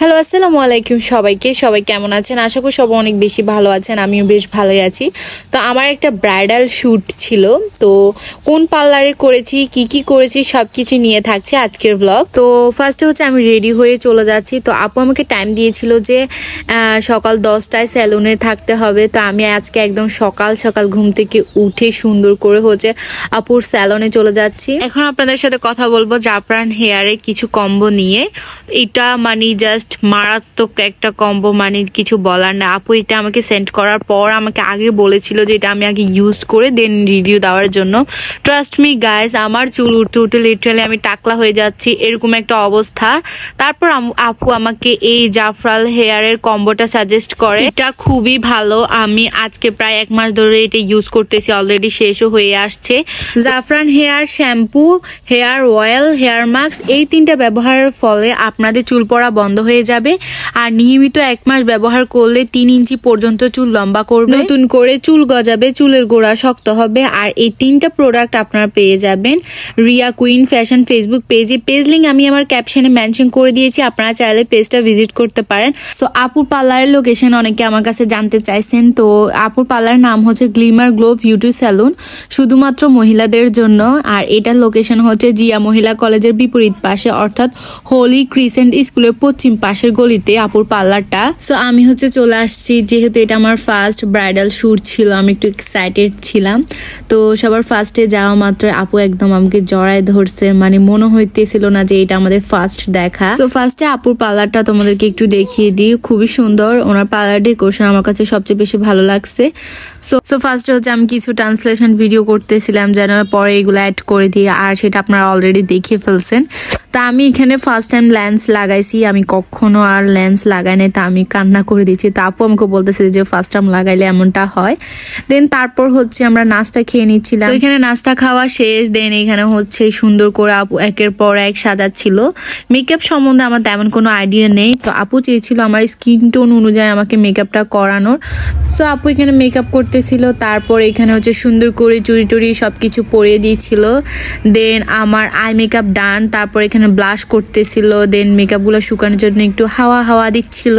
Hello আসসালামু আলাইকুম সবাই কেমন আছেন? আশা করি সবাই অনেক বেশি ভালো আছেন। আমিও বেশ ভালোই আছি। তো আমার একটা ব্রাইডাল শ্যুট ছিল, তো কোন পার্লারে করেছি, কি করেছি সবকিছু নিয়ে থাকছে আজকের ব্লগ। তো ফার্স্টে হচ্ছে আমি রেডি হয়ে চলে যাচ্ছি। তো আপু আমাকে টাইম দিয়েছিল যে সকাল 10টায় স্যালুনে থাকতে হবে। তো আমি আজকে একদম সকাল সকাল ঘুম থেকে উঠে সুন্দর করে হচ্ছে আপুর স্যালনে চলে যাচ্ছি। এখন আপনাদের সাথে কথা বলবো জাফরান হেয়ারে কিছু কম্বো নিয়ে। এটা মানে জাস্ট মারাত্মক একটা কম্বো, মানে কিছু বলার না। আপু এটা আমাকে সেন্ড করার পর আমাকে আগে বলেছিল যে এটা আমি আগে ইউজ করে দেন রিভিউ দেওয়ার জন্য। ট্রাস্ট মি গাইস, আমার চুল উঠতে উঠতে লিটারালি আমি টাকলা হয়ে যাচ্ছি, এরকম একটা অবস্থা। তারপর আপু আমাকে এই জাফরান হেয়ারের কম্বোটা সাজেস্ট করে। এটা খুবই ভালো, আমি আজকে প্রায় 1 মাস ধরে এটা ইউজ করতেছি, অলরেডি শেষও হয়ে আসছে। জাফরান hair shampoo, hair oil, hair mask, এই 3টা ব্যবহারের ফলে আপনাদের চুল পড়া বন্ধ হয়ে যাবে। আর নিয়মিত 1 মাস ব্যবহার করলে 3 ইঞ্চি পর্যন্ত চুল লম্বা করবে, নতুন করে চুল গজাবে, চুলের গোড়া শক্ত হবে। আর এই 3টা প্রোডাক্ট আপনারা পেয়ে যাবেন রিয়া কুইন ফ্যাশন ফেসবুক পেজে। পেজ লিঙ্ক আমি আমার ক্যাপশনে মেনশন করে দিয়েছি, আপনারা চাইলে পেজটা ভিজিট করতে পারেন। সো আপুর পার্লারের লোকেশন অনেকে আমার কাছে জানতে চাইছেন। তো আপুর পার্লারের নাম হচ্ছে গ্লিমার গ্লো বিউটি স্যালুন, শুধুমাত্র মহিলাদের জন্য। আর এটার লোকেশন হচ্ছে জিয়া মহিলা কলেজের বিপরীত পাশে, অর্থাৎ হোলি ক্রিসেন্ট স্কুলের পশ্চিম পাশের গলিতে আপুর পার্লারটা। সো আমি হচ্ছে চলে আসছি, যেহেতু এটা আমার ফার্স্ট ব্রাইডাল শ্যুট ছিল, আমি একটু এক্সাইটেড ছিলাম। তো সবার ফার্স্টে যাওয়া মাত্র আপু একদম আমাকে জড়ায় ধরছে, মানে মনে হইতেছিল না যে এটা আমাদের ফার্স্ট দেখা। সো ফার্স্টে আপুর পার্লারটা তোমাদেরকে একটু দেখিয়ে দিই, খুবই সুন্দর। ওনার পার্লার ডেকোরেশন আমার কাছে সবচেয়ে বেশি ভালো লাগছে। সো ফার্স্টে হচ্ছে আমি কিছু ট্রান্সলেশন ভিডিও করতেছিলাম, যেন পরে এগুলো অ্যাড করে দিই, আর সেটা আপনারা অলরেডি দেখে ফেলছেন। তা আমি এখানে ফার্স্ট টাইম লেন্স লাগাইছি, আমি কখনো আর লেন্স লাগাই নাই, তা আমি কান্না করে দিচ্ছি। তা আপু আমাকে বলতেছে যে ফার্স্ট টাইম লাগাইলে এমনটা হয়। দেন তারপর হচ্ছে আমরা নাস্তা খেয়ে নিচ্ছিলাম। তো এখানে নাস্তা খাওয়া শেষ, দেন এখানে হচ্ছে সুন্দর করে আপু একের পর এক সাজাচ্ছিল। মেকআপ সম্বন্ধে আমার তেমন কোনো আইডিয়া নেই, তো আপু চেয়েছিল আমার স্কিন টোন অনুযায়ী আমাকে মেকআপটা করানোর। সো আপু এখানে মেকআপ করতেছিল, তারপর এখানে হচ্ছে সুন্দর করে চুড়ি টুড়ি সবকিছু পরিয়ে দিয়েছিল। দেন আমার আই মেকআপ ডান, তারপর এখানে ব্লাশ করতেছিল, দেন মেকআপগুলো শুকানোর জন্য একটু হাওয়া দিচ্ছিল।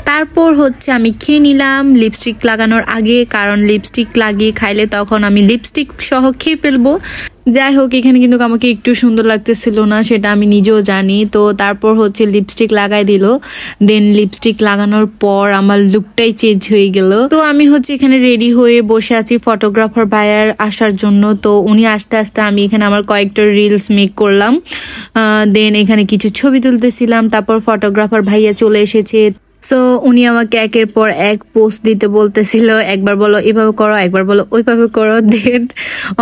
তারপর হচ্ছে আমি খেয়ে নিলাম লিপস্টিক লাগানোর আগে, কারণ লিপস্টিক লাগিয়ে খাইলে তখন আমি লিপস্টিক সহ খেয়ে ফেলবো। যাই হোক, এখানে কিন্তু আমাকে একটু সুন্দর লাগতেছিল না, সেটা আমি নিজেও জানি। তো তারপর হচ্ছে লিপস্টিক লাগাই দিল। দেন লিপস্টিক লাগানোর পর আমার লুকটাই চেঞ্জ হয়ে গেল। তো আমি হচ্ছে এখানে রেডি হয়ে বসে আছি ফটোগ্রাফার ভাইয়ার আসার জন্য। তো উনি আসতে আসতে আমি এখানে আমার কয়েকটা রিলস মেক করলাম। দেন এখানে কিছু ছবি তুলতেছিলাম, তারপর ফটোগ্রাফার ভাইয়া চলে এসেছে। সো উনি আমাকে একের পর এক পোস্ট দিতে বলতেছিল, একবার বলো এভাবে করো, একবার বলো ওইভাবে করো। দেন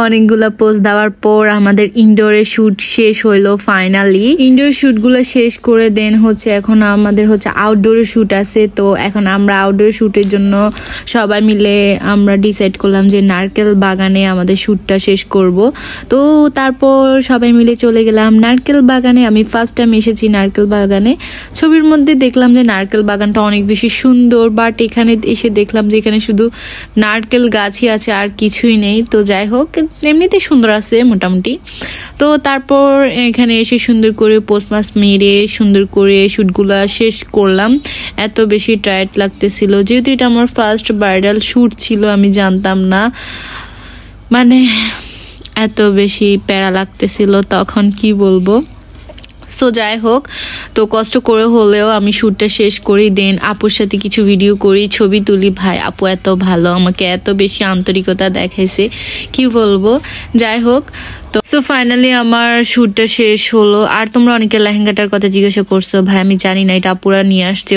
অনেকগুলা পোস্ট দেওয়ার পর আমাদের ইনডোরের শুট শেষ হইলো ফাইনালি। ইনডোর শুটগুলো শেষ করে দেন হচ্ছে এখন আমাদের হচ্ছে আউটডোরের শুট আছে। তো এখন আমরা আউটডোর শুটের জন্য সবাই মিলে আমরা ডিসাইড করলাম যে নারকেল বাগানে আমাদের শুটটা শেষ করব। তো তারপর সবাই মিলে চলে গেলাম নারকেল বাগানে। আমি ফার্স্ট টাইম এসেছি নারকেল বাগানে। ছবির মধ্যে দেখলাম যে নারকেল বাগান অনেক বেশি সুন্দর, বাট এখানে এসে দেখলাম যে এখানে শুধু নারকেল গাছই আছে, আর কিছুই নেই। তো যাই হোক, এমনিতে সুন্দর আছে মোটামুটি। তো তারপর এখানে এসে সুন্দর করে পোস্ট মাস্ক মেরে সুন্দর করে শুটগুলা শেষ করলাম। এত বেশি টায়ার্ড লাগতেছিল, যেহেতু এটা আমার ফার্স্ট ব্রাইডাল শুট ছিল, আমি জানতাম না, মানে এত বেশি প্যারা লাগতেছিল তখন, কি বলবো। সো যাই হোক, তো কষ্ট করে হলেও আমি শ্যুটটা শেষ করি। দেন আপুর সাথে কিছু ভিডিও করি, ছবি তুলি। ভাই আপু এত ভালো, আমাকে এত বেশি আন্তরিকতা দেখাইছে, কি বলবো। যাই হোক, তো ফাইনালি আমার শ্যুটটা শেষ হলো। আর তোমরা অনেকে লেহেঙ্গাটার কথা জিজ্ঞাসা করছো, ভাই আমি জানি না, এটা আপুরা নিয়ে আসছে,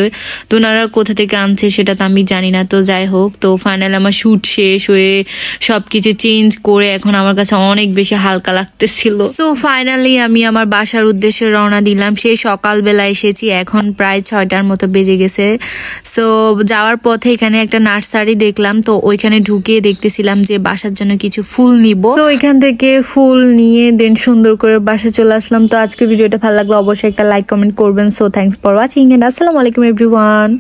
তো ওনারা কোথা থেকে আনছে সেটা তো আমি জানি না। তো যাই হোক, তো ফাইনালি আমার শ্যুট শেষ হয়ে সবকিছু চেঞ্জ করে এখন আমার কাছে অনেক বেশি হালকা লাগতেছিল। সো ফাইনালি আমি আমার বাসার উদ্দেশ্যে রওনা দিলাম। সেই সকালবেলা এসেছি, এখন প্রায় 6টার মতো বেজে গেছে। সো যাওয়ার পথে এখানে একটা নার্সারি দেখলাম, তো ওইখানে ঢুকে দেখতেছিলাম যে বাসার জন্য কিছু ফুল নিব। তো এখান থেকে ফুল নিয়ে দেন সুন্দর করে বাসা চলে আসলাম। তো আজকে ভিডিওটা ভালো লাগলো অবশ্যই একটা লাইক কমেন্ট করবেন। So thanks for watching and আসসালামু আলাইকুম এভরিওয়ান।